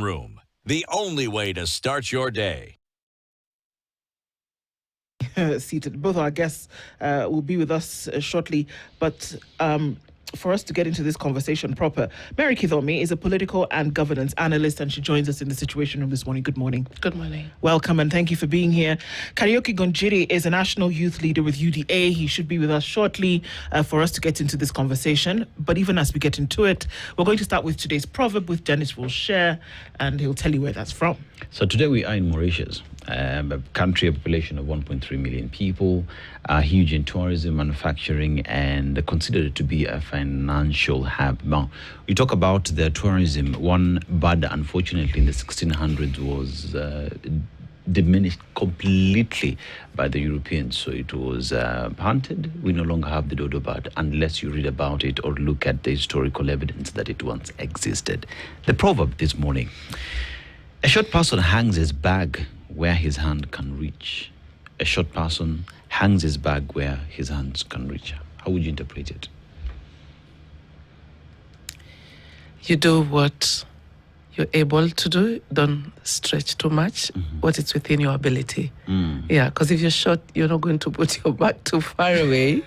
Room, the only way to start your day. Seated. Both our guests will be with us shortly, but for us to get into this conversation proper, Mary Kathomi is a political and governance analyst, and she joins us in the Situation Room this morning. Good morning. Good morning. Welcome, and thank you for being here. Karaoke Gonjiri is a national youth leader with UDA. He should be with us shortly for us to get into this conversation. But even as we get into it, we're going to start with today's proverb with Dennis will share, and he'll tell you where that's from. So today we are in Mauritius, a country, a population of 1.3 million people, huge in tourism, manufacturing, and considered to be a financial hub. Now, we talk about the tourism. One bird, unfortunately, in the 1600s was diminished completely by the Europeans. So it was hunted. We no longer have the dodo bird unless you read about it or look at the historical evidence that it once existed. The proverb this morning: a short person hangs his bag where his hand can reach. A short person hangs his bag where his hands can reach. How would you interpret it? You do what you're able to do. Don't stretch too much. What is within your ability. Yeah, because if you're short, you're not going to put your bag too far away.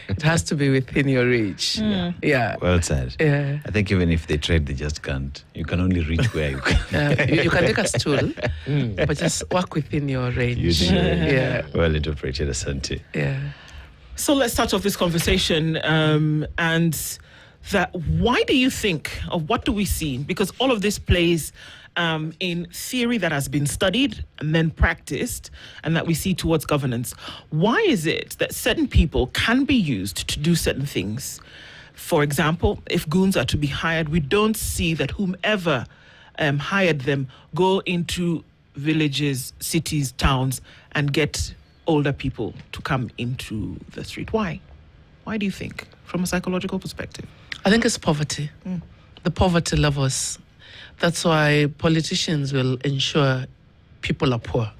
It has to be within your reach. Yeah. Well said. Yeah. I think even if they tried, they just can't. You can only reach where you can. You can take a stool, but just work within your range. Yeah. Well interpreted, Asante. Yeah. So let's start off this conversation and that why do you think, or what do we see? Because all of this plays in theory that has been studied and then practiced and that we see towards governance. Why is it that certain people can be used to do certain things? For example, if goons are to be hired, we don't see that whomever hired them go into villages, cities, towns, and get older people to come into the street. Why? Why do you think, from a psychological perspective? I think it's poverty. The poverty levels. That's why politicians will ensure people are poor.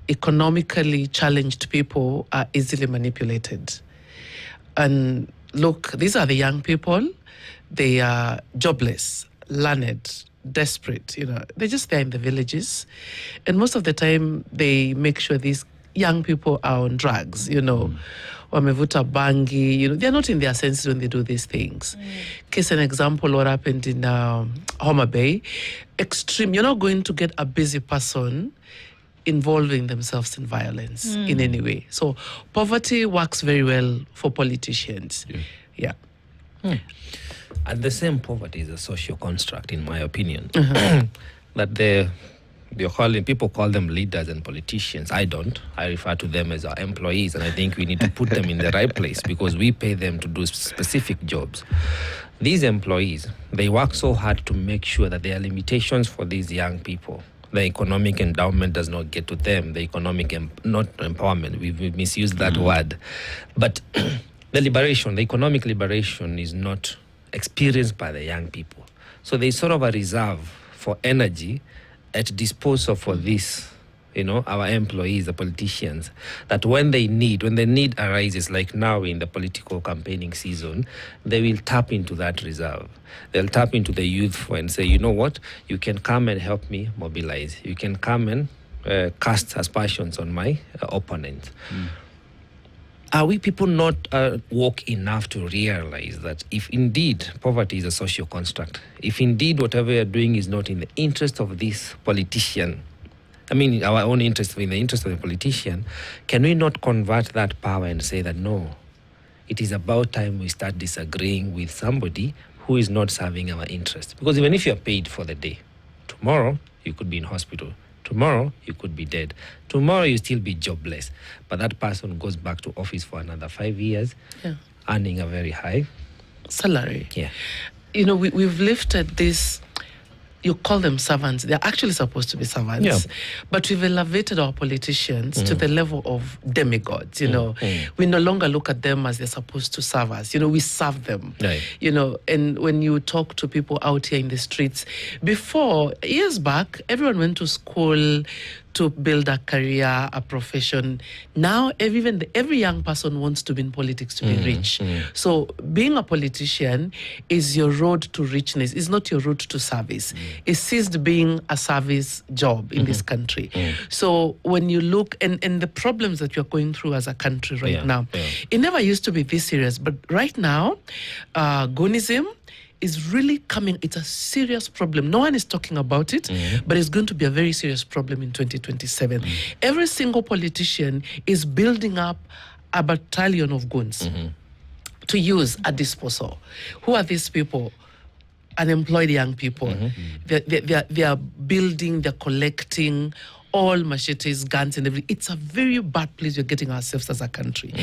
Economically challenged people are easily manipulated. And look, these are the young people. They are jobless, learned, desperate. They're just there in the villages. And most of the time, they make sure these young people are on drugs, wamevuta bangi, they're not in their senses when they do these things. Case an example, what happened in Homa Bay, extreme, you're not going to get a busy person involving themselves in violence in any way. So poverty works very well for politicians. Yeah. And the same poverty is a social construct, in my opinion. That people call them leaders and politicians. I don't. I refer to them as our employees, and I think we need to put them in the right place because we pay them to do specific jobs. These employees, they work so hard to make sure that there are limitations for these young people. The economic endowment does not get to them. The economic, not empowerment, we've misused that word. But the economic liberation is not experienced by the young people. So there's sort of a reserve for energy at disposal for this, our employees, the politicians, that when the need arises, like now in the political campaigning season, they will tap into that reserve. They'll tap into the youth and say, you know what, you can come and help me mobilize. You can come and cast aspersions on my opponent. Are we people not woke enough to realize that if indeed poverty is a social construct, if indeed whatever you're doing is not in the interest of this politician, our own interest, in the interest of the politician, can we not convert that power and say that no, it is about time we start disagreeing with somebody who is not serving our interest? Because even if you're paid for the day, tomorrow you could be in hospital. Tomorrow, you could be dead. Tomorrow, you still be jobless. But that person goes back to office for another 5 years, earning a very high salary. Yeah. We've lifted this, you call them servants. They're actually supposed to be servants. Yeah. But we've elevated our politicians to the level of demigods, We no longer look at them as they're supposed to serve us. We serve them. Right. And when you talk to people out here in the streets, before, years back, everyone went to school to build a career, a profession. Now, every young person wants to be in politics to be rich. So being a politician is your road to richness. It's not your road to service. It ceased being a service job in this country. So when you look, and the problems that you're going through as a country right now, it never used to be this serious. But right now, Goonism is really coming. It's a serious problem. No one is talking about it, but it's going to be a very serious problem in 2027. Every single politician is building up a battalion of goons to use at disposal. Who are these people? Unemployed young people. They are building, they're collecting all machetes, guns, and everything. It's a very bad place we're getting ourselves as a country.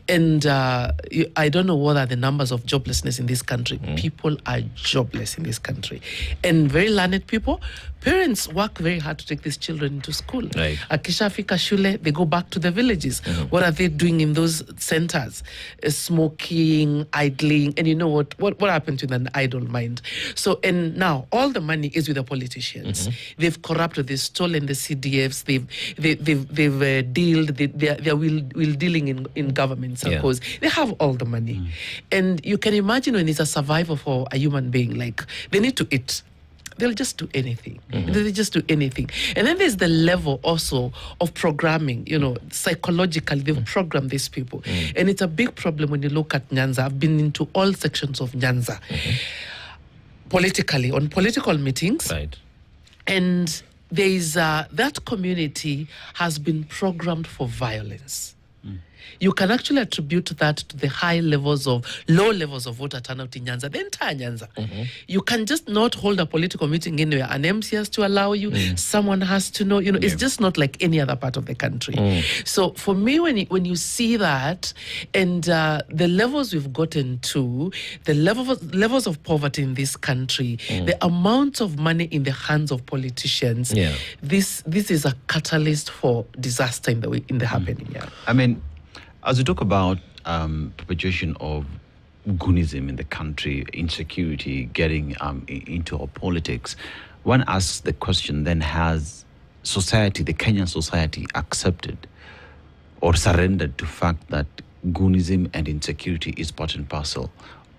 And I don't know what are the numbers of joblessness in this country. People are jobless in this country. And very learned people. Parents work very hard to take these children into school. Right. Akishafika shule, they go back to the villages. What are they doing in those centers? Smoking, idling, and you know what happened to an idle mind? So, and now all the money is with the politicians. They've corrupted, they've stolen the CDFs, they've dealed, they're will dealing in government circles. They have all the money. And you can imagine when it's a survival for a human being, like they need to eat. They'll just do anything. They'll just do anything. And then there's the level also of programming, psychologically, they've programmed these people. And it's a big problem when you look at Nyanza. I've been into all sections of Nyanza. Politically, on political meetings. Right. And there's that community has been programmed for violence. You can actually attribute that to the low levels of voter turnout in Nyanza, the entire Nyanza. You can just not hold a political meeting anywhere. An MC has to allow you. Someone has to know. It's just not like any other part of the country. So for me, when you see that, and the levels we've gotten to, the levels of poverty in this country, the amount of money in the hands of politicians, this is a catalyst for disaster in the happening. Yeah. I mean, as we talk about perpetuation of Goonism in the country, insecurity getting into our politics, one asks the question, then has society, the Kenyan society, accepted or surrendered to the fact that Goonism and insecurity is part and parcel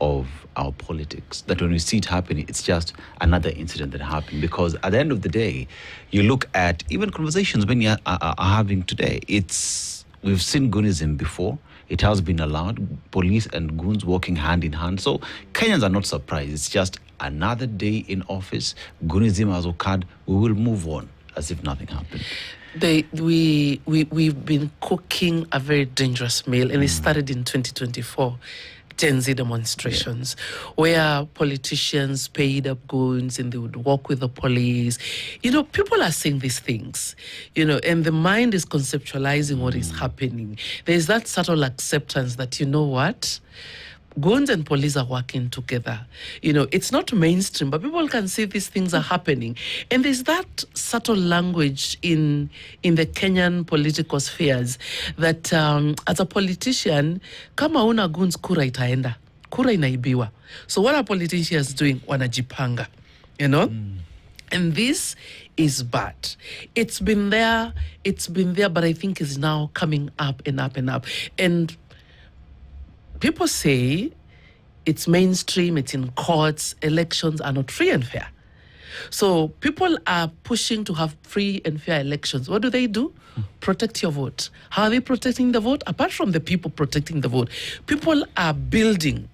of our politics? That when we see it happening, it's just another incident that happened. Because at the end of the day, you look at even conversations when you are having today, we've seen Goonism before. It has been allowed. Police and goons working hand in hand. So Kenyans are not surprised. It's just another day in office. Goonism has occurred. We will move on as if nothing happened. We've been cooking a very dangerous meal, and it started in 2024. Gen Z demonstrations, where politicians paid up goons and they would walk with the police. People are saying these things, and the mind is conceptualizing what is happening. There's that subtle acceptance that, goons and police are working together. It's not mainstream, but people can see these things are happening. And there's that subtle language in the Kenyan political spheres that as a politician, kama una goons, kura itaenda. Kura inaibiwa. So what are politicians doing? Wanajipanga, And this is bad. It's been there, but I think it's now coming up and up and up. And people say it's mainstream, it's in courts, elections are not free and fair. So people are pushing to have free and fair elections. What do? Protect your vote. How are they protecting the vote? Apart from the people protecting the vote, people are building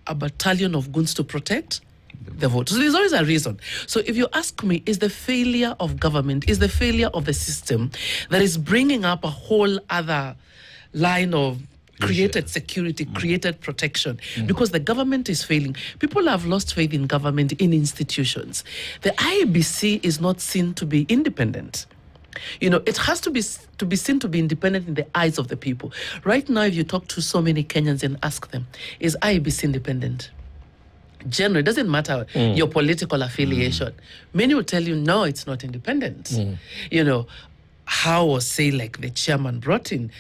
a battalion of goons to protect the vote. So there's always a reason. So if you ask me, is the failure of government, is the failure of the system that is bringing up a whole other line of created security, created protection, because the government is failing. People have lost faith in government, in institutions. The IEBC is not seen to be independent. It has to be seen to be independent in the eyes of the people. Right now, if you talk to so many Kenyans and ask them, is IEBC independent? Generally, it doesn't matter your political affiliation. Many will tell you, no, it's not independent. How was, say, like the chairman brought in,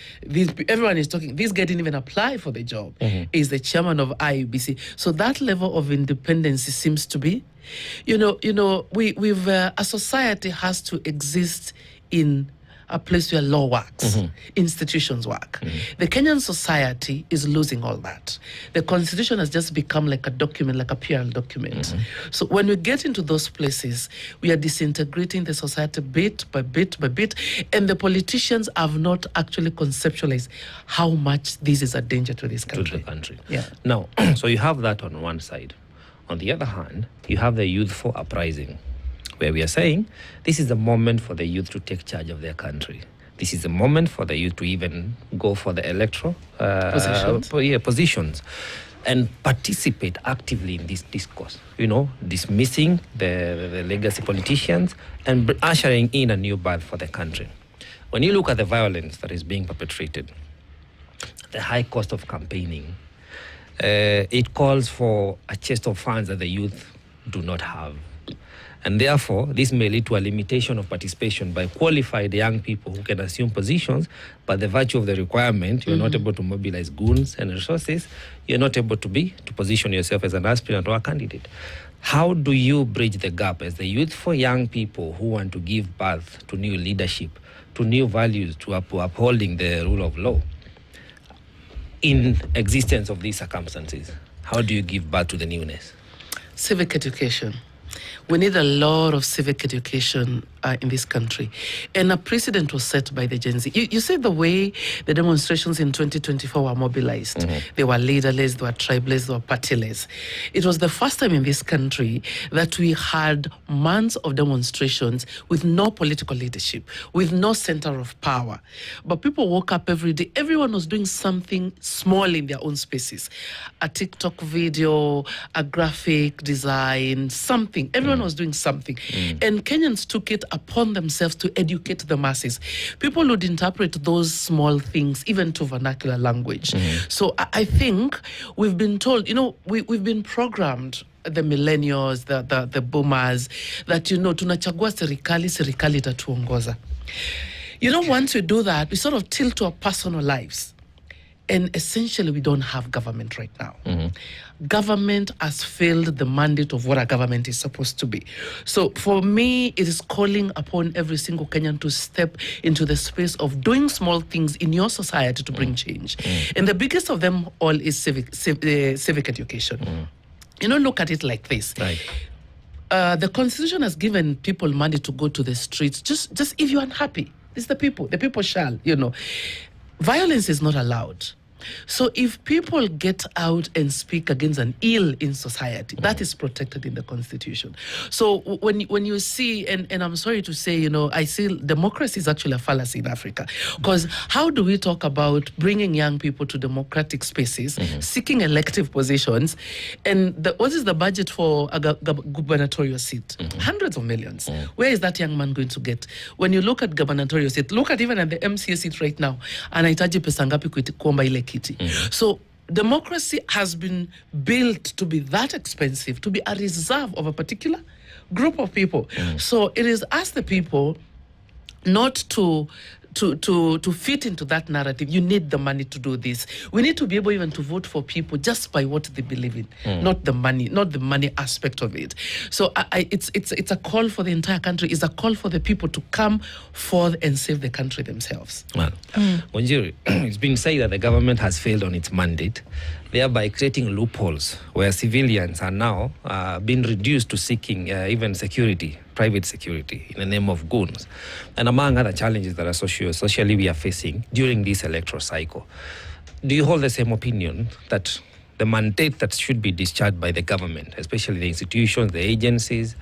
everyone is talking, this guy didn't even apply for the job, is the chairman of IEBC. So that level of independence seems to be, a society has to exist in a place where law works, institutions work. The Kenyan society is losing all that. The constitution has just become like a document, like a PR document. So when we get into those places, we are disintegrating the society bit by bit by bit, and the politicians have not actually conceptualized how much this is a danger to this country. To the country. Yeah. Now, so you have that on one side. On the other hand, you have the youthful uprising, where we are saying this is the moment for the youth to take charge of their country. This is the moment for the youth to even go for the electoral positions and participate actively in this discourse, dismissing the legacy politicians and ushering in a new birth for the country. When you look at the violence that is being perpetrated, the high cost of campaigning, it calls for a chest of funds that the youth do not have. And therefore, this may lead to a limitation of participation by qualified young people who can assume positions, but the virtue of the requirement, you're not able to mobilize goons and resources, you're not able to position yourself as an aspirant or a candidate. How do you bridge the gap as the youth for young people who want to give birth to new leadership, to new values, to upholding the rule of law? In existence of these circumstances, how do you give birth to the newness? Civic education. We need a lot of civic education in this country. And a precedent was set by the Gen Z. You see the way the demonstrations in 2024 were mobilized. They were leaderless, they were tribeless, they were partyless. It was the first time in this country that we had months of demonstrations with no political leadership, with no center of power. But people woke up every day. Everyone was doing something small in their own spaces. A TikTok video, a graphic design, something. Everyone was doing something. And Kenyans took it upon themselves to educate the masses. People would interpret those small things even to vernacular language. So I think we've been told, we've been programmed, the millennials, the boomers, that, tunachagua serikali itatuongoza. Once we do that, we sort of tilt to our personal lives. And essentially, we don't have government right now. Government has failed the mandate of what a government is supposed to be. So for me, it is calling upon every single Kenyan to step into the space of doing small things in your society to bring change. And the biggest of them all is civic education. Look at it like this. Right. The Constitution has given people money to go to the streets. Just if you're unhappy, it's the people shall, Violence is not allowed. So if people get out and speak against an ill in society, that is protected in the Constitution. So when you see, and I'm sorry to say, I see democracy is actually a fallacy in Africa. Because how do we talk about bringing young people to democratic spaces, seeking elective positions, and what is the budget for a gubernatorial seat? Hundreds of millions. Where is that young man going to get? When you look at gubernatorial seat, look at even at the MCA seat right now, anahitaji pesa ngapi kuomba ile kiti. So democracy has been built to be that expensive, to be a reserve of a particular group of people. So it is us, the people, not to fit into that narrative. You need the money to do this. We need to be able even to vote for people just by what they believe in, not the money aspect of it. So it's a call for the entire country. It's a call for the people to come forth and save the country themselves. Well, Wanjiru, it's been said that the government has failed on its mandate, thereby creating loopholes where civilians are now being reduced to seeking even private security in the name of goons. And among other challenges that are socially we are facing during this electoral cycle. Do you hold the same opinion that the mandate that should be discharged by the government, especially the institutions, the agencies,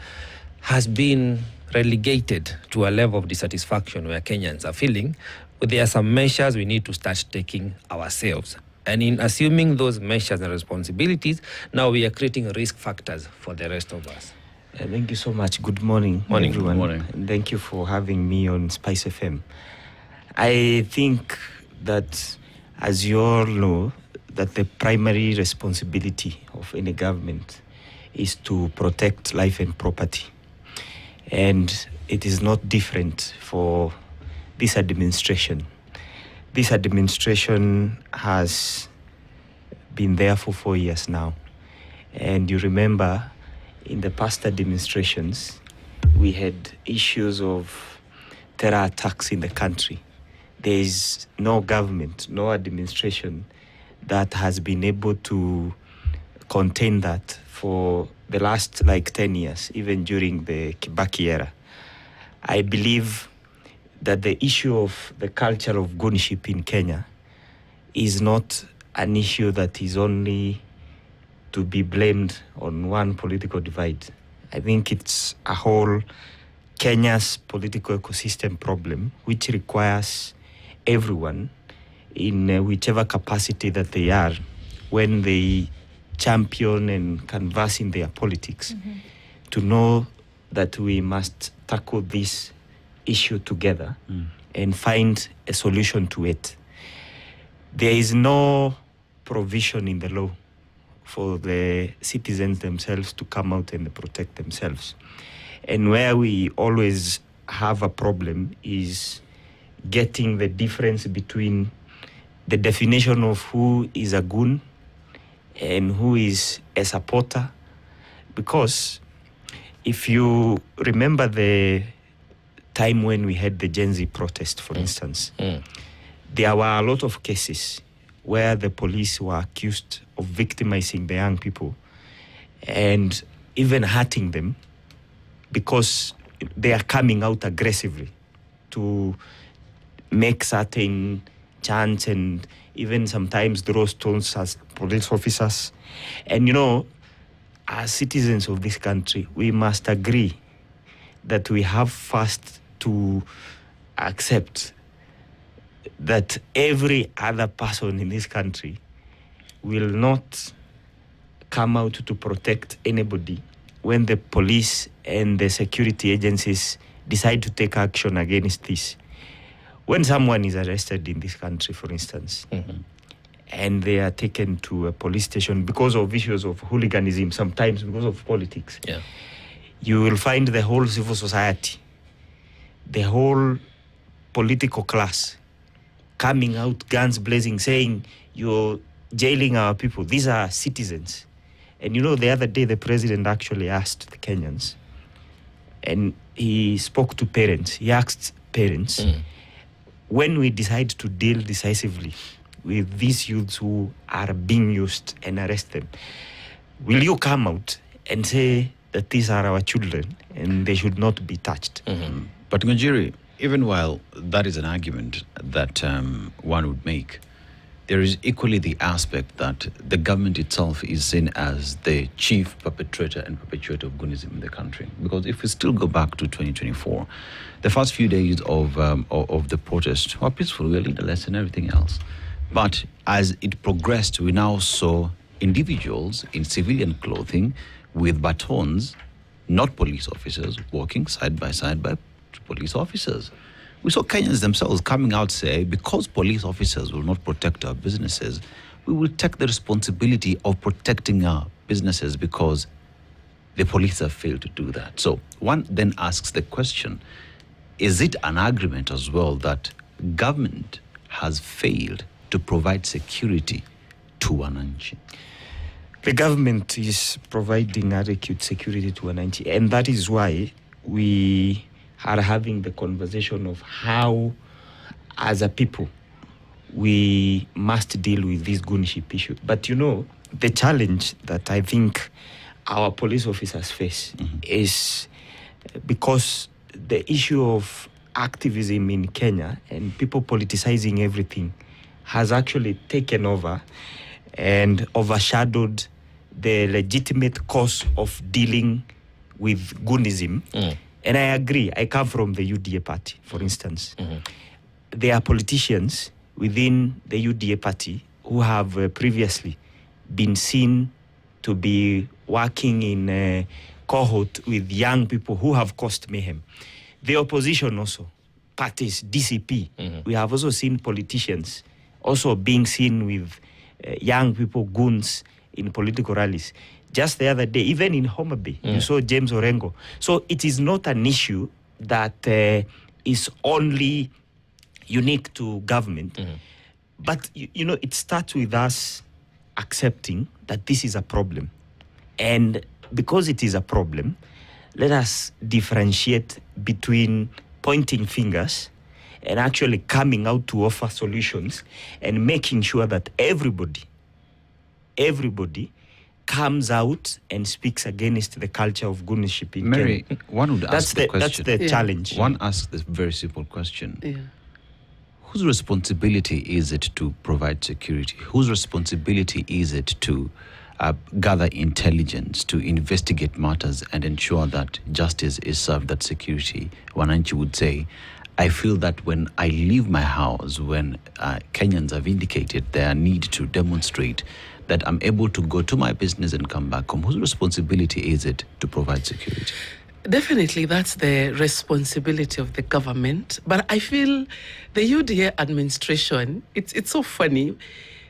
has been relegated to a level of dissatisfaction where Kenyans are feeling there are some measures we need to start taking ourselves? And in assuming those measures and responsibilities, now we are creating risk factors for the rest of us. Thank you so much. Good morning, everyone. Good morning. And thank you for having me on Spice FM. I think that, as you all know, that the primary responsibility of any government is to protect life and property. And it is not different for this administration. This administration has been there for 4 years now. And you remember, in the past administrations, we had issues of terror attacks in the country, there is no government, no administration that has been able to contain that for the last 10 years, even during the Kibaki era. I believe that the issue of the culture of gunship in Kenya is not an issue that is only to be blamed on one political divide. I think it's a whole Kenya's political ecosystem problem, which requires everyone in whichever capacity that they are, when they champion and canvass in their politics, to know that we must tackle this issue together and find a solution to it. There is no provision in the law for the citizens themselves to come out and protect themselves. And where we always have a problem is getting the difference between the definition of who is a goon and who is a supporter. Because if you remember the time when we had the Gen Z protest, for instance, there were a lot of cases where the police were accused of victimizing the young people and even hurting them because they are coming out aggressively to make certain chants and even sometimes throw stones as police officers. And as citizens of this country, we must agree that we have first to accept that every other person in this country will not come out to protect anybody when the police and the security agencies decide to take action against this. When someone is arrested in this country, for instance, and they are taken to a police station because of issues of hooliganism, sometimes because of politics, you will find the whole civil society, the whole political class coming out, guns blazing, saying, you're jailing our people. These are citizens. And the other day, the president actually asked the Kenyans, and he spoke to parents. He asked parents, when we decide to deal decisively with these youths who are being used and arrest them, will you come out and say that these are our children and they should not be touched? But Nganjiri, even while that is an argument that one would make, there is equally the aspect that the government itself is seen as the chief perpetrator and perpetuator of Gunism in the country. Because if we still go back to 2024, the first few days of the protest were peaceful, we were leaderless and everything else. But as it progressed, we now saw individuals in civilian clothing with batons, not police officers, walking side by side by police officers. We saw Kenyans themselves coming out say, because police officers will not protect our businesses, we will take the responsibility of protecting our businesses because the police have failed to do that. So one then asks the question, is it an argument as well that government has failed to provide security to Wananchi? The government is providing adequate security to Wananchi, and that is why we are having the conversation of how, as a people, we must deal with this gunship issue. But the challenge that I think our police officers face is because the issue of activism in Kenya and people politicizing everything has actually taken over and overshadowed the legitimate cause of dealing with Gunism. And I agree. I come from the UDA party, for instance. There are politicians within the UDA party who have previously been seen to be working in a cohort with young people who have caused mayhem. The opposition also, parties, DCP, we have also seen politicians also being seen with young people, goons, in political rallies. Just the other day, even in Homa Bay, you saw James Orengo. So it is not an issue that is only unique to government. But, it starts with us accepting that this is a problem. And because it is a problem, let us differentiate between pointing fingers and actually coming out to offer solutions and making sure that everybody comes out and speaks against the culture of gunship in Mary, Kenya. one would ask the That's question. the challenge. One asks the very simple question. Yeah. Whose responsibility is it to provide security? Whose responsibility is it to gather intelligence, to investigate matters and ensure that justice is served, that security? Wananchi would say, I feel that when I leave my house, when Kenyans have indicated their need to demonstrate that I'm able to go to my business and come back home, whose responsibility is it to provide security? Definitely, that's the responsibility of the government. But I feel the UDA administration, it's so funny.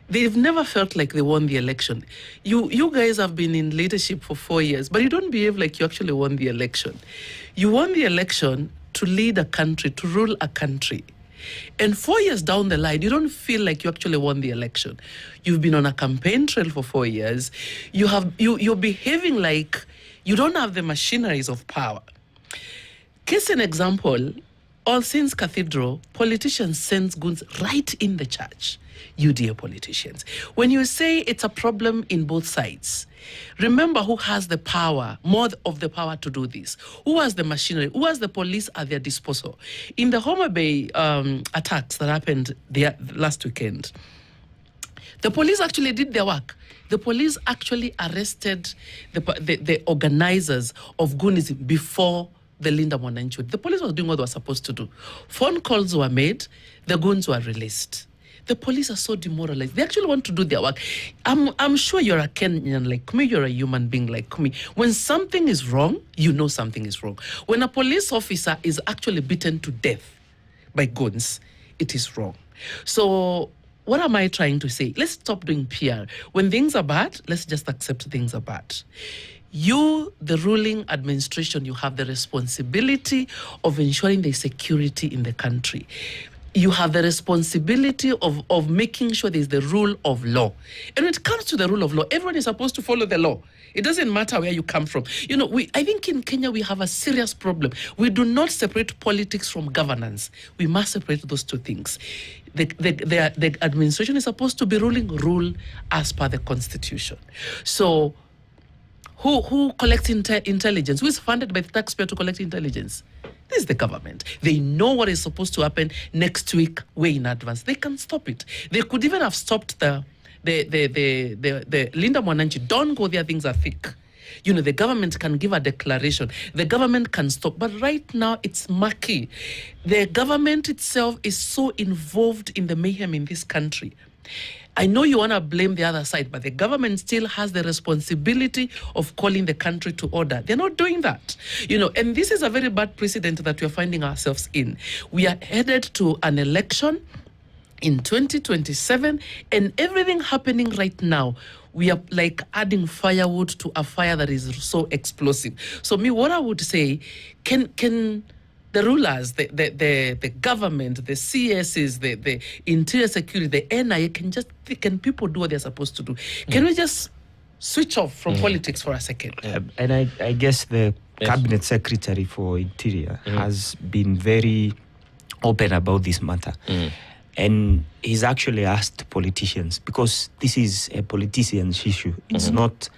They've never felt like they won the election. You guys have been in leadership for 4 years, but you don't behave like you actually won the election. You won the election to lead a country, to rule a country. And 4 years down the line, you don't feel like you actually won the election. You've been on a campaign trail for 4 years. You're behaving like you don't have the machineries of power. Case in example, All Saints Cathedral, politicians send goons right in the church. UDA politicians. When you say it's a problem in both sides, remember who has the power, more of the power to do this. Who has the machinery? Who has the police at their disposal? In the Homa Bay attacks that happened last weekend, the police actually did their work. The police actually arrested the organizers of Goonism before the Linda Mwananchi. The police was doing what they were supposed to do. Phone calls were made, the goons were released. The police are so demoralized. They actually want to do their work. I'm sure you're a Kenyan like me, you're a human being like me. When something is wrong, you know something is wrong. When a police officer is actually beaten to death by goons, it is wrong. So what am I trying to say? Let's stop doing PR. When things are bad, let's just accept things are bad. You, the ruling administration, you have the responsibility of ensuring there's security in the country. You have the responsibility of making sure there's the rule of law. And when it comes to the rule of law, everyone is supposed to follow the law. It doesn't matter where you come from. You know, I think in Kenya we have a serious problem. We do not separate politics from governance. We must separate those two things. The administration is supposed to be rule as per the constitution. So who collects intelligence? Who is funded by the taxpayer to collect intelligence? This is the government. They know what is supposed to happen next week way in advance. They can stop it. They could even have stopped the Linda Mwananchi. Don't go there, things are thick. You know, the government can give a declaration. The government can stop. But right now, it's murky. The government itself is so involved in the mayhem in this country. I know you want to blame the other side, but the government still has the responsibility of calling the country to order. They're not doing that. You know, and this is a very bad precedent that we're finding ourselves in. We are headed to an election in 2027, and everything happening right now, we are like adding firewood to a fire that is so explosive. So what I would say, can the rulers, the government, the CSs, the interior security, the NIA, can people do what they're supposed to do? Can we just switch off from politics for a second? And I guess the Cabinet Secretary for Interior has been very open about this matter. And he's actually asked politicians, because this is a politician's issue. It's not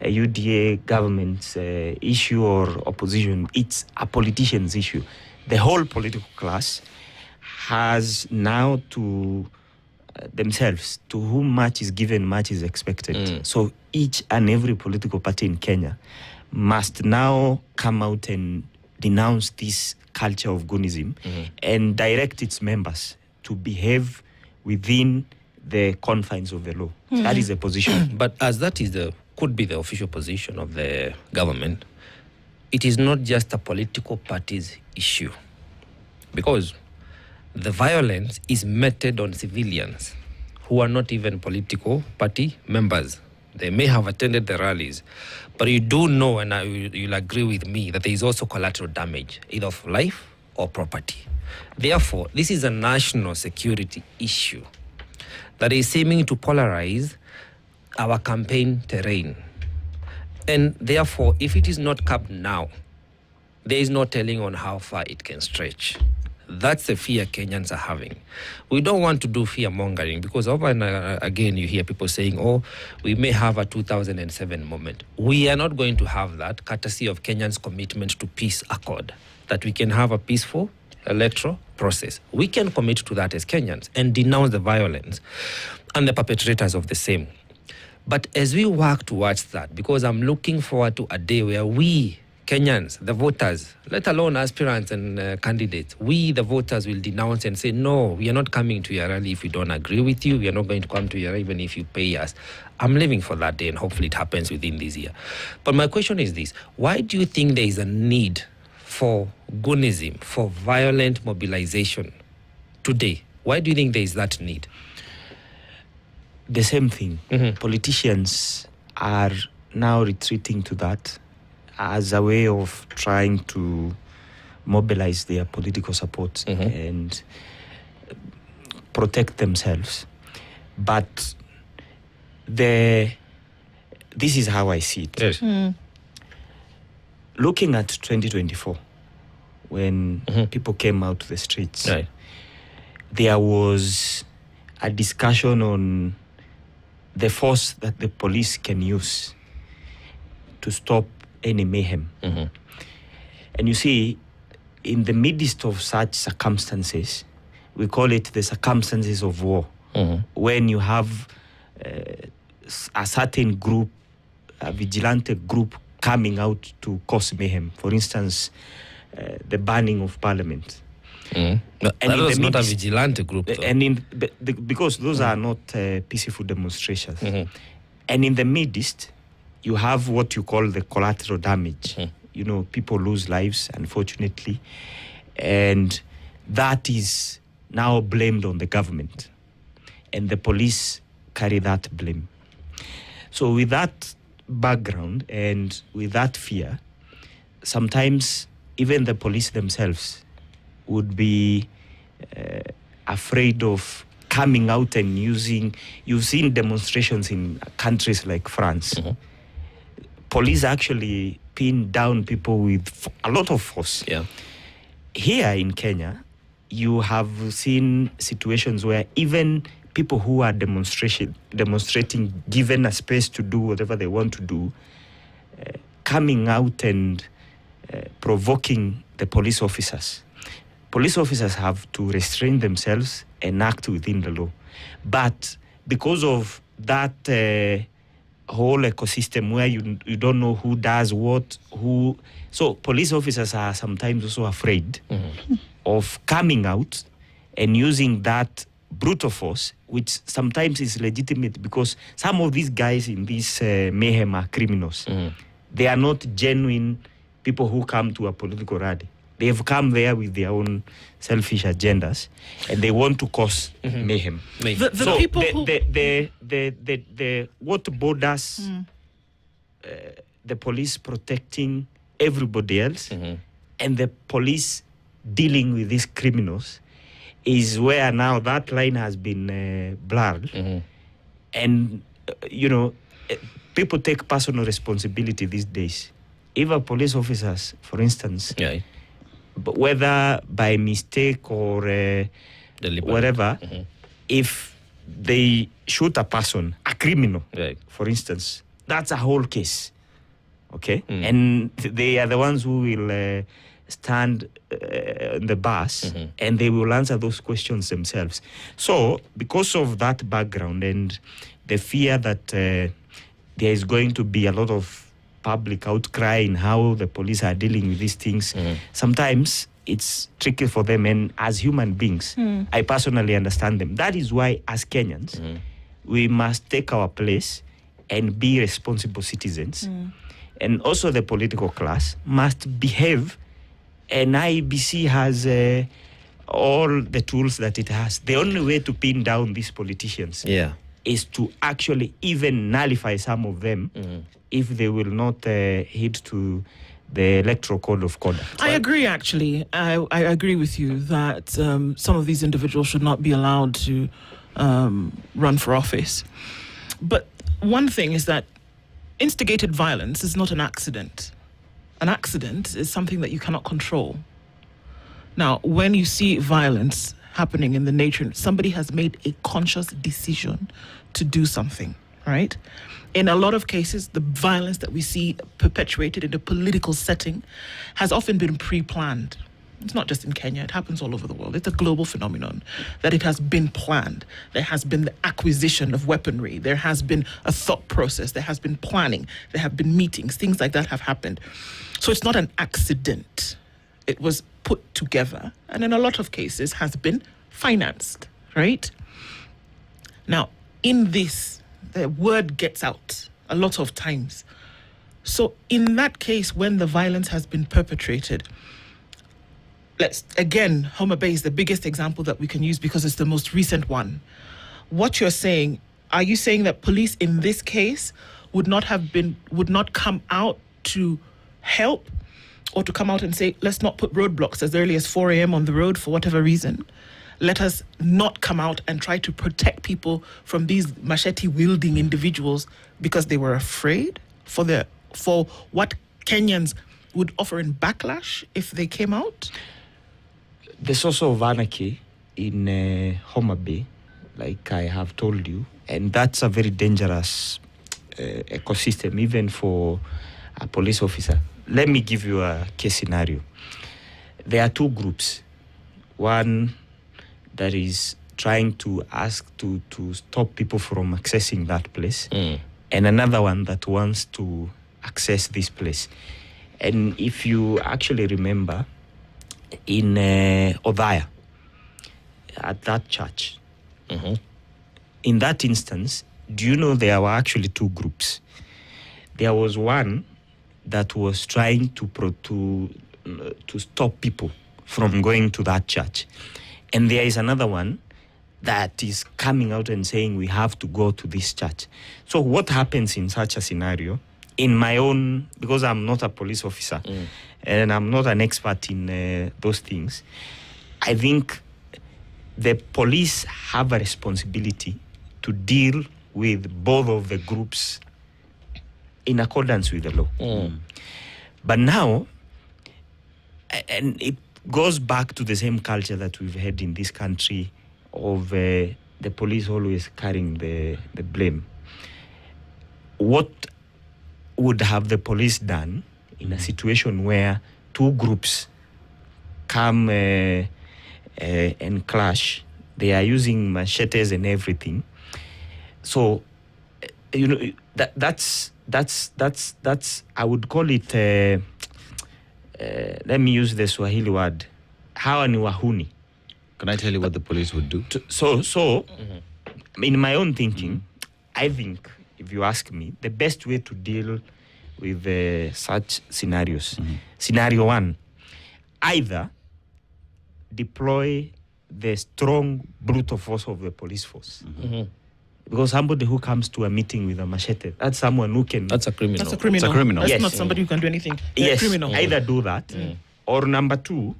a UDA government's issue or opposition. It's a politician's issue. The whole political class has now to themselves, to whom much is given, much is expected. So each and every political party in Kenya must now come out and denounce this culture of Goonism and direct its members to behave within the confines of the law. That is the position. But as that is could be the official position of the government, it is not just a political party's issue, because the violence is meted on civilians who are not even political party members. They may have attended the rallies, but you do know, and you'll agree with me, that there is also collateral damage, either of life or property. Therefore, this is a national security issue that is seeming to polarize our campaign terrain. And therefore, if it is not capped now, there is no telling on how far it can stretch. That's the fear Kenyans are having. We don't want to do fear mongering because over and again you hear people saying, oh, we may have a 2007 moment. We are not going to have that, courtesy of Kenyans' commitment to peace accord, that we can have a peaceful electoral process. We can commit to that as Kenyans and denounce the violence and the perpetrators of the same. But as we work towards that, because I'm looking forward to a day where we, Kenyans, the voters, let alone aspirants and candidates, we, the voters, will denounce and say, no, we are not coming to your rally if we don't agree with you. We are not going to come to your rally even if you pay us. I'm living for that day, and hopefully it happens within this year. But my question is this. Why do you think there is a need for goonism, for violent mobilization today? Why do you think there is that need? The same thing. Politicians are now retreating to that as a way of trying to mobilize their political support and protect themselves. But this is how I see it. Yes. Looking at 2024, when people came out to the streets, Right. there was a discussion on the force that the police can use to stop any mayhem. And you see, in the midst of such circumstances, we call it the circumstances of war, when you have a certain group, a vigilante group, coming out to cause mayhem. For instance, the burning of parliament. That was not a vigilante group, though. And because those are not peaceful demonstrations. And in the midst, you have what you call the collateral damage. You know, people lose lives, unfortunately. And that is now blamed on the government. And the police carry that blame. So with that background and with that fear, sometimes even the police themselves would be afraid of coming out and using... You've seen demonstrations in countries like France. Police actually pin down people with a lot of force. Yeah. Here in Kenya, you have seen situations where even people who are demonstrating, given a space to do whatever they want to do, coming out and provoking the police officers. Police officers have to restrain themselves and act within the law. But because of that whole ecosystem where you don't know who does what, so police officers are sometimes also afraid of coming out and using that brutal force, which sometimes is legitimate because some of these guys in this mayhem are criminals. They are not genuine people who come to a political rally. They have come there with their own selfish agendas, and they want to cause mayhem. The people what borders the police protecting everybody else and the police dealing with these criminals is where now that line has been blurred. And, you know, people take personal responsibility these days. Even police officers, for instance, but whether by mistake or whatever, if they shoot a person, a criminal, for instance, that's a whole case. Okay? And they are the ones who will stand in the bus and they will answer those questions themselves. So, because of that background and the fear that there is going to be a lot of public outcry in how the police are dealing with these things, sometimes it's tricky for them. And as human beings, I personally understand them. That is why, as Kenyans, we must take our place and be responsible citizens. And also the political class must behave. And IEBC has all the tools that it has. The only way to pin down these politicians is to actually even nullify some of them if they will not heed to the electoral code of conduct. I agree, actually. I agree with you that some of these individuals should not be allowed to run for office. But one thing is that instigated violence is not an accident. An accident is something that you cannot control. Now, when you see violence happening in the nature, somebody has made a conscious decision to do something, right? In a lot of cases, the violence that we see perpetuated in a political setting has often been pre-planned. It's not just in Kenya, it happens all over the world. It's a global phenomenon that it has been planned. There has been the acquisition of weaponry. There has been a thought process. There has been planning. There have been meetings. Things like that have happened. So it's not an accident. It was put together and in a lot of cases has been financed, right? Now, in this, the word gets out a lot of times. So in that case, when the violence has been perpetrated, Homa Bay is the biggest example that we can use because it's the most recent one. What you're saying, are you saying that police in this case would not come out to help or to come out and say, let's not put roadblocks as early as 4 a.m. on the road for whatever reason? Let us not come out and try to protect people from these machete-wielding individuals because they were afraid for what Kenyans would offer in backlash if they came out? The source of anarchy in Homa Bay, like I have told you, and that's a very dangerous ecosystem, even for a police officer. Let me give you a case scenario. There are two groups. One that is trying to ask to stop people from accessing that place, and another one that wants to access this place. And if you actually remember, in Odhaya, at that church, in that instance, do you know there were actually two groups? There was one that was trying to stop people from going to that church. And there is another one that is coming out and saying we have to go to this church. So what happens in such a scenario? In my own, because I'm not a police officer and I'm not an expert in those things, I think the police have a responsibility to deal with both of the groups in accordance with the law. But now, and it goes back to the same culture that we've had in this country of the police always carrying the blame. What would have the police done in a situation where two groups come and clash? They are using machetes and everything. So, you know, that's I would call it, let me use the Swahili word, hawa ni wahuni. Can I tell you what the police would do? So in my own thinking, I think, if you ask me, the best way to deal with such scenarios, scenario one, either deploy the strong brutal force of the police force. Because somebody who comes to a meeting with a machete, that's someone who can... That's a criminal. That's a criminal. It's a criminal. That's Yes. not somebody who can do anything. They're Yes, criminal. either do that, or number two,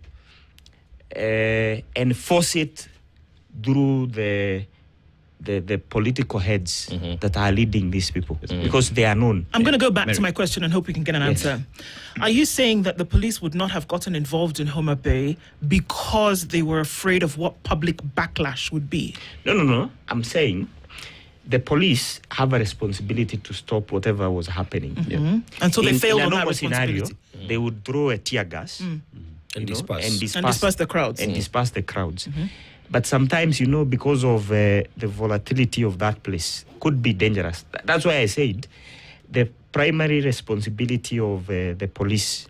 enforce it through the political heads that are leading these people, because they are known. I'm going to go back to my question and hope we can get an answer. Are you saying that the police would not have gotten involved in Homa Bay because they were afraid of what public backlash would be? No. I'm saying the police have a responsibility to stop whatever was happening. And so they failed in on a that normal scenario, responsibility. they would throw a tear gas And disperse. And disperse the crowds. And disperse the crowds. But sometimes, you know, because of the volatility of that place, could be dangerous. That's why I said the primary responsibility of the police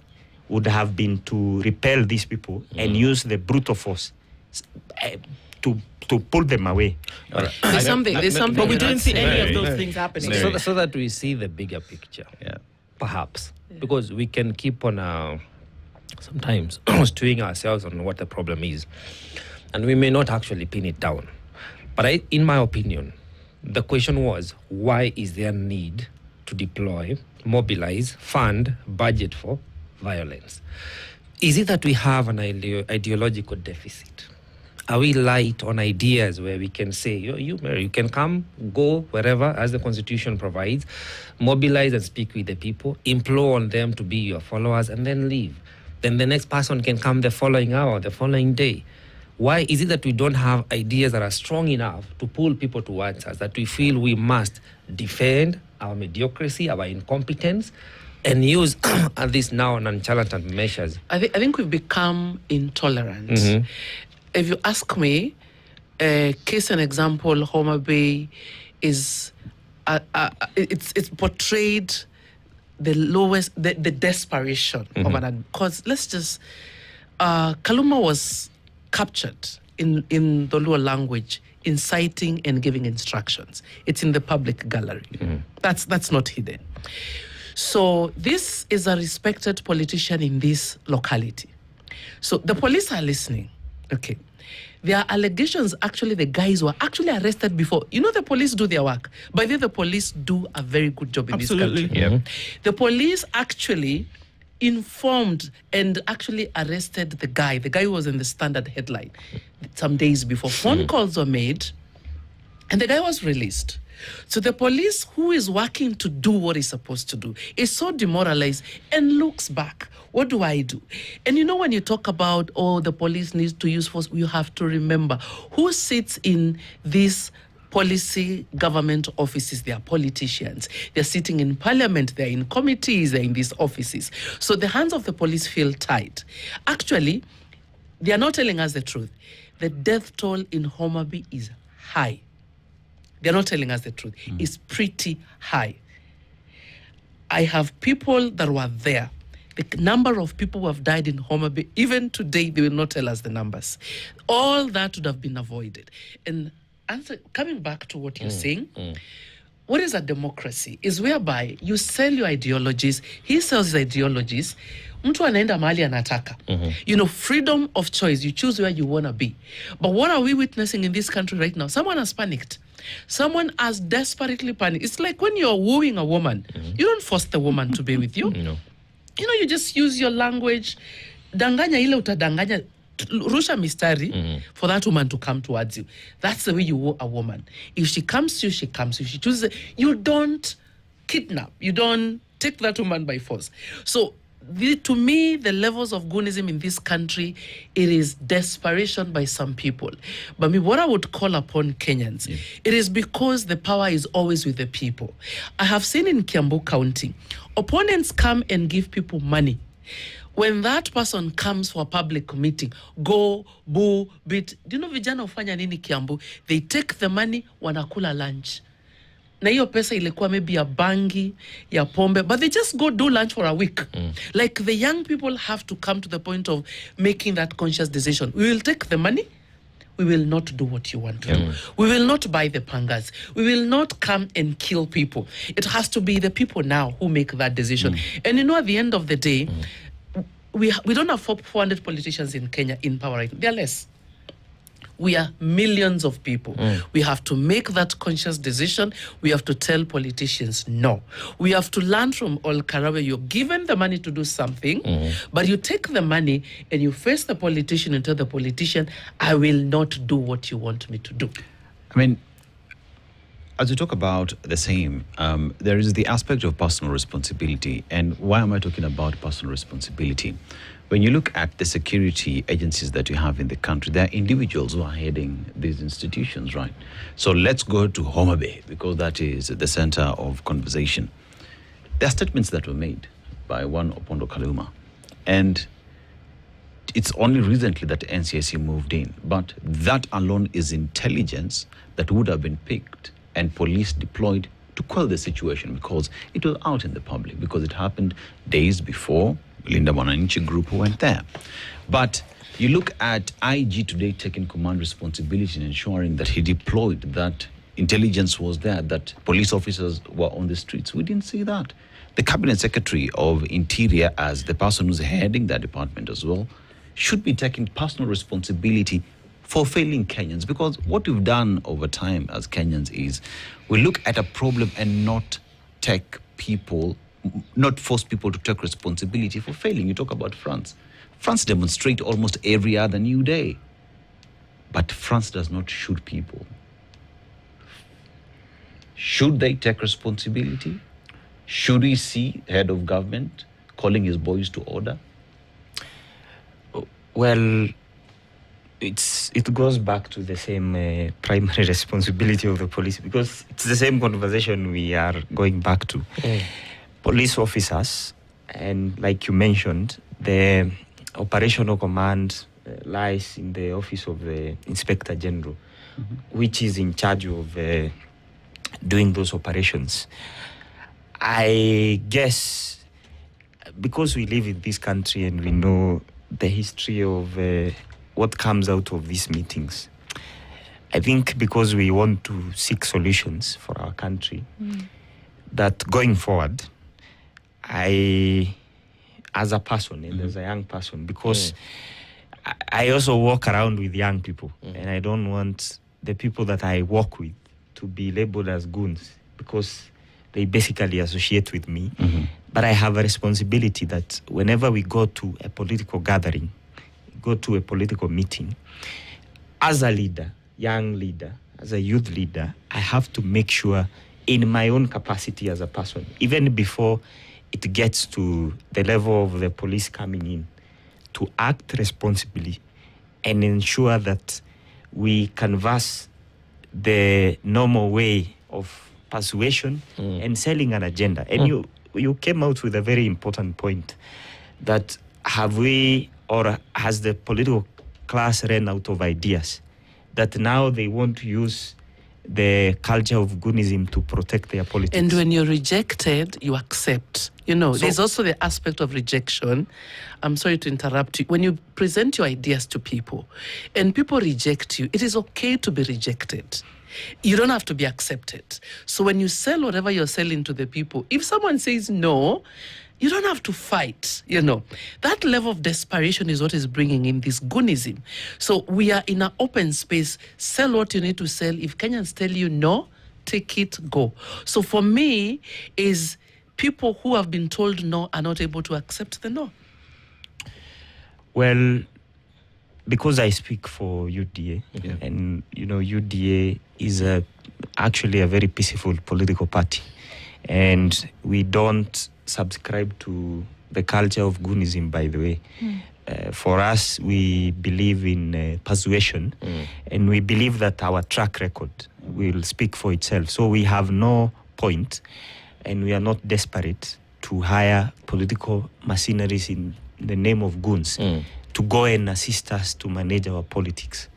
would have been to repel these people and use the brutal force to pull them away. There's something. But we didn't see any of Very, those things happening. So that we see the bigger picture. Perhaps. Because we can keep on sometimes stewing ourselves on what the problem is. And we may not actually pin it down. But in my opinion, the question was, why is there need to deploy, mobilize, fund, budget for violence? Is it that we have an ideological deficit? Are we light on ideas where we can say, you Mary, you can come, go wherever as the Constitution provides, mobilize and speak with the people, implore on them to be your followers, and then leave. Then the next person can come the following hour, the following day. Why is it that we don't have ideas that are strong enough to pull people towards us, that we feel we must defend our mediocrity, our incompetence, and use these now nonchalant measures? I think we've become intolerant. If you ask me, case and example, Homa Bay is it's portrayed the lowest, the desperation of an, because let's just Kaluma was captured in the Luo language, inciting and giving instructions. It's in the public gallery. That's not hidden. So this is a respected politician in this locality. So the police are listening. Okay. There are allegations, actually, the guys were actually arrested before. You know, the police do their work. By the way, the police do a very good job in this country. The police actually informed and actually arrested the guy who was in the Standard headline some days before. Phone calls were made, and the guy was released. So the police, who is working to do what it's supposed to do, is so demoralized and looks back. What do I do? And you know, when you talk about, the police needs to use force, you have to remember who sits in these policy government offices. They are politicians. They're sitting in parliament. They're in committees. They're in these offices. So the hands of the police feel tight. Actually, they are not telling us the truth. The death toll in Homa Bay is high. They're not telling us the truth. It's pretty high. I have people that were there. The number of people who have died in Homa Bay, even today, they will not tell us the numbers. All that would have been avoided. And coming back to what you're saying, what is a democracy? Is whereby you sell your ideologies, he sells his ideologies, mtu anaenda mahali anataka. You know, freedom of choice. You choose where you want to be. But what are we witnessing in this country right now? Someone has panicked. Someone has desperately panicked. It's like when you're wooing a woman, you don't force the woman to be with you. No. You know, you just use your language. Danganya ile utadanganya. Rusha mistari for that woman to come towards you. That's the way you woo a woman. If she comes to you, she comes. If she chooses, you don't kidnap. You don't take that woman by force. So, to me, the levels of goonism in this country, it is desperation by some people. But what I would call upon Kenyans, it is because the power is always with the people. I have seen in Kiambu County, opponents come and give people money. When that person comes for a public meeting, go, boo, beat. Do you know vijana ufanya nini Kiambu? They take the money, wanakula lunch. Na hiyo pesa ilikuwa maybe ya bangi, ya pombe, but they just go do lunch for a week. Like the young people have to come to the point of making that conscious decision. We will take the money. We will not do what you want to do. We will not buy the pangas. We will not come and kill people. It has to be the people now who make that decision. And you know, at the end of the day, we don't have 400 politicians in Kenya in power right now. They're less. We are millions of people. We have to make that conscious decision. We have to tell politicians no. We have to learn from Ol Karawe. You're given the money to do something, but you take the money and you face the politician and tell the politician, I will not do what you want me to do. I mean, as we talk about the same, there is the aspect of personal responsibility. And why am I talking about personal responsibility? When you look at the security agencies that you have in the country, there are individuals who are heading these institutions, right? So let's go to Homa Bay, because that is the center of conversation. There are statements that were made by one Opondo Kaluma. And it's only recently that NCIC moved in. But that alone is intelligence that would have been picked and police deployed to quell the situation, because it was out in the public, because it happened days before Linda Mwananchi group went there. But you look at IG today taking command responsibility and ensuring that he deployed, that intelligence was there, that police officers were on the streets. We didn't see that. The Cabinet Secretary of Interior, as the person who's heading that department as well, should be taking personal responsibility for failing Kenyans, because what we've done over time as Kenyans is we look at a problem and not force people to take responsibility for failing. You talk about France. France demonstrate almost every other new day. But France does not shoot people. Should they take responsibility? Should we see head of government calling his boys to order? Well, it goes back to the same primary responsibility of the police, because it's the same conversation we are going back to. Police officers, and like you mentioned, the operational command lies in the office of the Inspector General, which is in charge of doing those operations. I guess because we live in this country and we know the history of what comes out of these meetings, I think because we want to seek solutions for our country, that going forward, I, as a person and as a young person, because I also walk around with young people, and I don't want the people that I walk with to be labeled as goons, because they basically associate with me. But I have a responsibility that whenever we go to a political gathering, go to a political meeting, as a leader, young leader, as a youth leader, I have to make sure in my own capacity as a person, even before it gets to the level of the police coming in, to act responsibly and ensure that we canvass the normal way of persuasion and selling an agenda. And you came out with a very important point, that have we, or has the political class ran out of ideas, that now they want to use the culture of goonism to protect their politics? And when you're rejected, you accept. There's also the aspect of rejection. I'm sorry to interrupt you. When you present your ideas to people and people reject you, it is okay to be rejected. You don't have to be accepted. So when you sell whatever you're selling to the people, if someone says no, you don't have to fight, That level of desperation is what is bringing in this goonism. So we are in an open space. Sell what you need to sell. If Kenyans tell you no, take it, go. So for me, is people who have been told no are not able to accept the no. Well, because I speak for UDA, and UDA is actually a very peaceful political party, and we don't subscribe to the culture of goonism, by the way. For us, we believe in persuasion, and we believe that our track record will speak for itself. So we have no point, and we are not desperate to hire political mercenaries in the name of goons to go and assist us to manage our politics.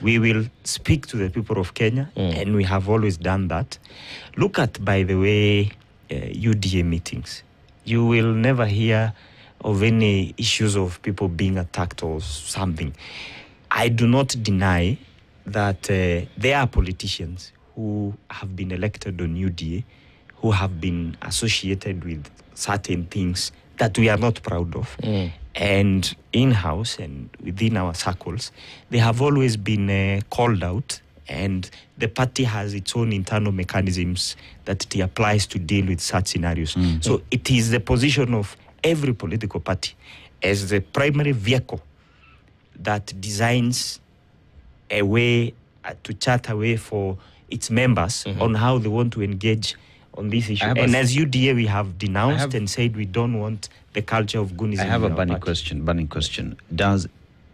We will speak to the people of Kenya, and we have always done that. Look at, by the way, UDA meetings. You will never hear of any issues of people being attacked or something. I do not deny that there are politicians who have been elected on UDA who have been associated with certain things that we are not proud of. And in-house and within our circles, they have always been called out, and the party has its own internal mechanisms that it applies to deal with such scenarios. So it is the position of every political party as the primary vehicle that designs a way to chart a way for its members on how they want to engage on this issue. And as UDA, we have denounced and said we don't want the culture of goonism. I have a burning question. Does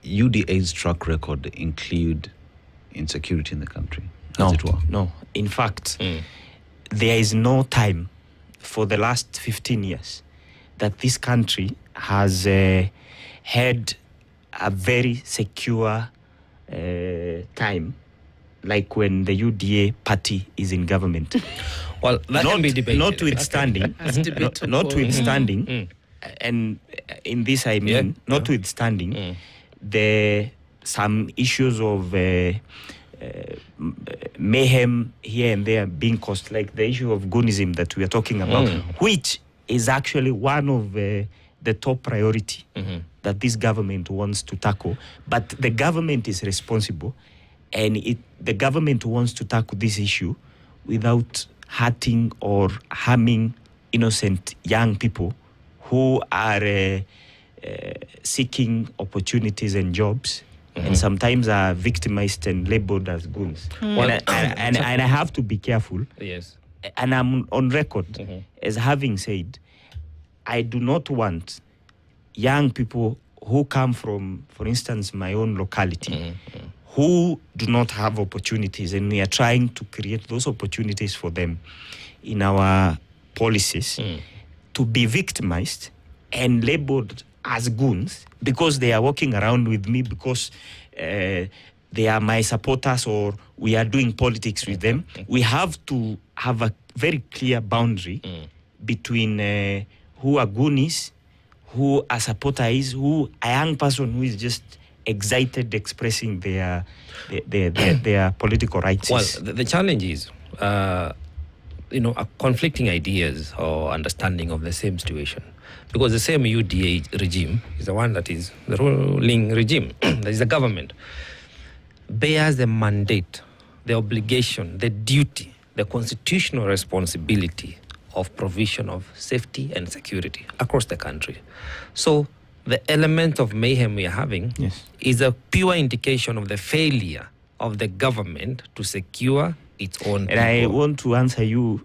UDA's track record include insecurity in the country? No, no. In fact, there is no time for the last 15 years that this country has had a very secure time, like when the UDA party is in government. Well, that can be debated. Notwithstanding, and in this I mean, notwithstanding, some issues of mayhem here and there being caused, like the issue of goonism that we are talking about, which is actually one of the top priority that this government wants to tackle. But the government is responsible, and the government wants to tackle this issue without hurting or harming innocent young people who are seeking opportunities and jobs and sometimes are victimized and labeled as goons. And I have to be careful. Yes. And I'm on record as having said, I do not want young people who come from, for instance, my own locality, who do not have opportunities, and we are trying to create those opportunities for them in our policies, to be victimized and labeled as goons because they are walking around with me, because they are my supporters, or we are doing politics with them. We have to have a very clear boundary between who a goon is, who a supporter is, who a young person who is just excited expressing their political rights. Well, the challenge is, conflicting ideas or understanding of the same situation. Because the same UDA regime is the one that is the ruling regime, that is the government, bears the mandate, the obligation, the duty, the constitutional responsibility of provision of safety and security across the country. So the element of mayhem we are having is a pure indication of the failure of the government to secure its own people. And I want to answer you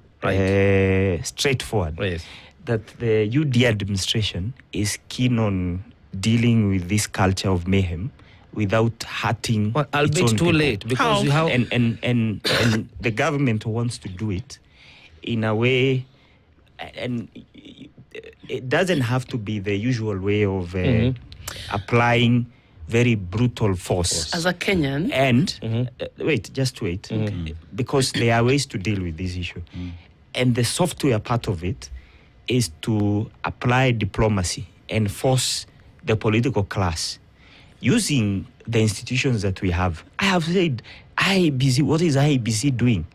straightforward. Yes. That the UD administration is keen on dealing with this culture of mayhem without hurting I'll its be own too people. late because you have And the government wants to do it in a way, and it doesn't have to be the usual way of applying very brutal force. As a Kenyan, And just wait, because there are ways to deal with this issue. And the software part of it is to apply diplomacy and force the political class using the institutions that we have. I have said, IEBC, what is IEBC doing?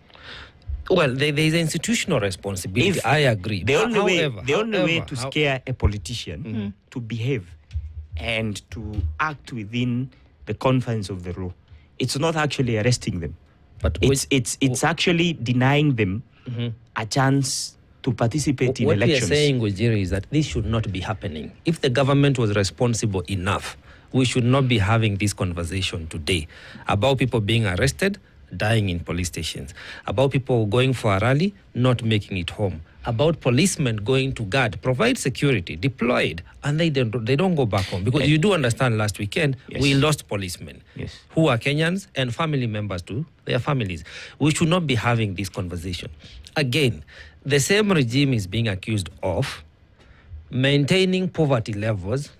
Well, there is institutional responsibility. I agree. The only way to scare a politician to behave and to act within the confines of the law, it's not actually arresting them, but it's actually denying them a chance to participate in elections. What we are saying, Wajiri, is that this should not be happening. If the government was responsible enough, we should not be having this conversation today about people being arrested, dying in police stations, about people going for a rally, not making it home, about policemen going to guard, provide security, deployed, and they don't go back home. Because you do understand, last weekend, we lost policemen who are Kenyans and family members to their families. We should not be having this conversation. Again, the same regime is being accused of maintaining poverty levels,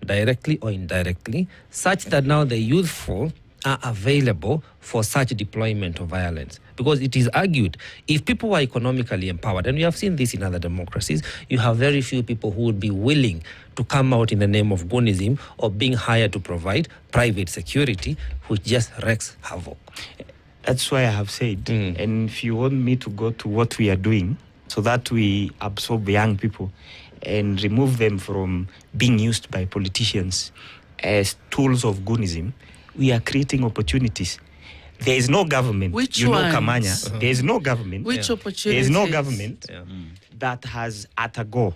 directly or indirectly, such that now the youthful are available for such deployment of violence. Because it is argued, if people are economically empowered, and we have seen this in other democracies, you have very few people who would be willing to come out in the name of goonism or being hired to provide private security, which just wreaks havoc. That's why I have said, and if you want me to go to what we are doing, so that we absorb young people and remove them from being used by politicians as tools of goonism, we are creating opportunities. There is no government, Which ones? Kamanya, there is no government. Which opportunities? There is no government that has at a go,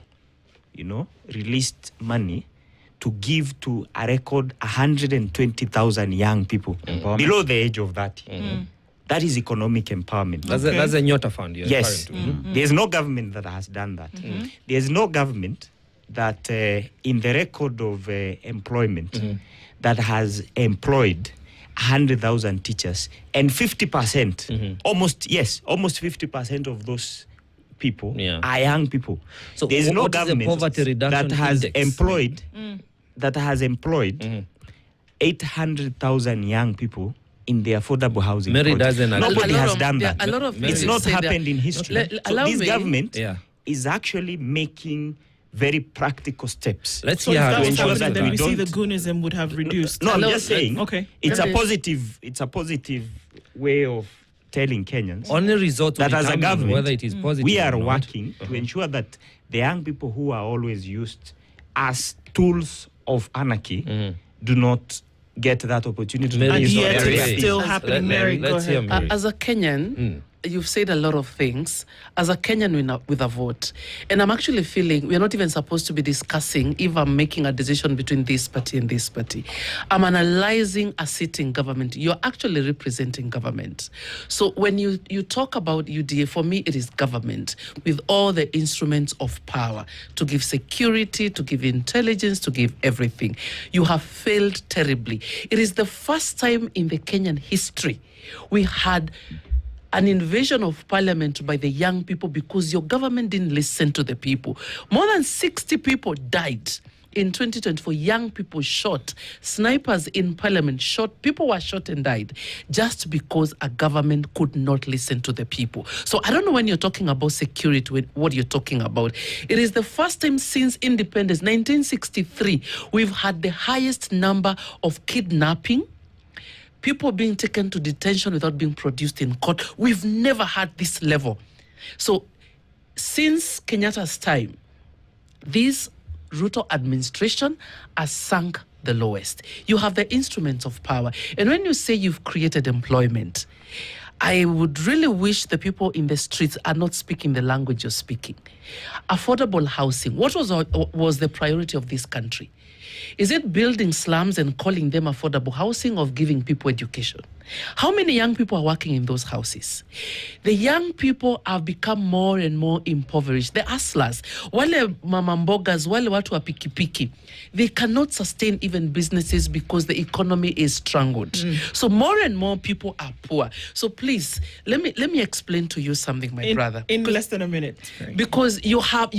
released money to give to a record 120,000 young people below the age of 30. That is economic empowerment. That's a Nyota Fund you're yes. referring to. There's no government that has done that. There's no government that in the record of employment that has employed 100,000 teachers, and 50%, almost 50% of those people are young people. So there's no what is the government poverty reduction that has index? employed 800,000 young people in the affordable housing Mary project. doesn't agree. Nobody has done there that. are a lot of It's people not say happened that- in history. Let- So allow this me- government is actually making very practical steps. Let's So see if how that to was ensure happening, that then we we see the don't- goonism would have reduced. No, I'm Hello, just saying. okay. It's Okay. a positive way of telling Kenyans only result that as a government, whether it is positive we are or not. working to ensure that the young people who are always used as tools of anarchy do not get that opportunity. Mary And is yet not it's agree. still happening. Mary, go let's hear ahead. Mary. As a Kenyan, you've said a lot of things. As a Kenyan with a vote, and I'm actually feeling we're not even supposed to be discussing if I'm making a decision between this party and this party. I'm analyzing a sitting government. You're actually representing government. So when you talk about UDA, for me, it is government with all the instruments of power to give security, to give intelligence, to give everything. You have failed terribly. It is the first time in the Kenyan history we had an invasion of parliament by the young people because your government didn't listen to the people. More than 60 people died in 2024. Young people shot, snipers in parliament shot, people were shot and died just because a government could not listen to the people. So I don't know when you're talking about security, what you're talking about. It is the first time since independence, 1963, we've had the highest number of kidnapping, people being taken to detention without being produced in court. We've never had this level. So since Kenyatta's time, this Ruto administration has sunk the lowest. You have the instruments of power. And when you say you've created employment, I would really wish the people in the streets are not speaking the language you're speaking. Affordable housing. What was the priority of this country? Is it building slums and calling them affordable housing, or giving people education? How many young people are working in those houses? The young people have become more and more impoverished. The hustlers, wale mama mbogas, wale watu wa pikipiki, they cannot sustain even businesses because the economy is strangled. So more and more people are poor. So please, let me explain to you something, my brother. In less than a minute. Because you have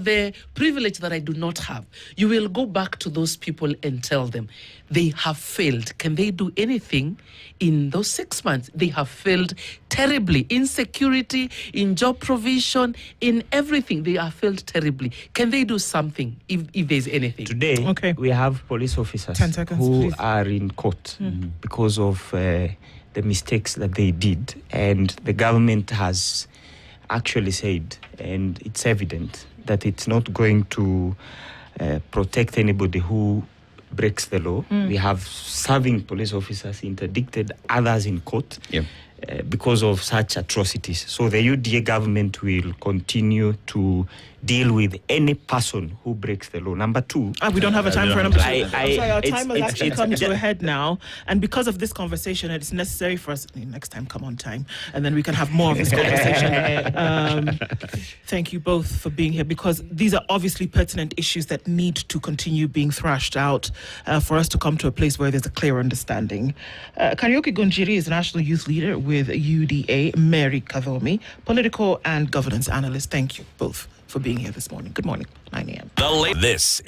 the privilege that I do not have. You will go back to those people and tell them they have failed. Can they do anything in those 6 months? They have failed terribly in security, in job provision, in everything. They have failed terribly. Can they do something if there's anything? Today, we have police officers 10 seconds, who please. are in court because of the mistakes that they did. And the government has actually said, and it's evident, that it's not going to protect anybody who breaks the law. We have serving police officers interdicted, others in court because of such atrocities. So the UDA government will continue to deal with any person who breaks the law. Number two, we don't have a time for number two. I'm sorry, our it's- time has it's- actually it's- come to a head now. And because of this conversation, it's necessary for us, next time, come on time, and then we can have more of this conversation. Thank you both for being here, because these are obviously pertinent issues that need to continue being thrashed out for us to come to a place where there's a clear understanding. Karaoke Gunjiri is a national youth leader with UDA, Mary Kathomi, political and governance analyst. Thank you both for being here this morning. Good morning, 9 a.m. This is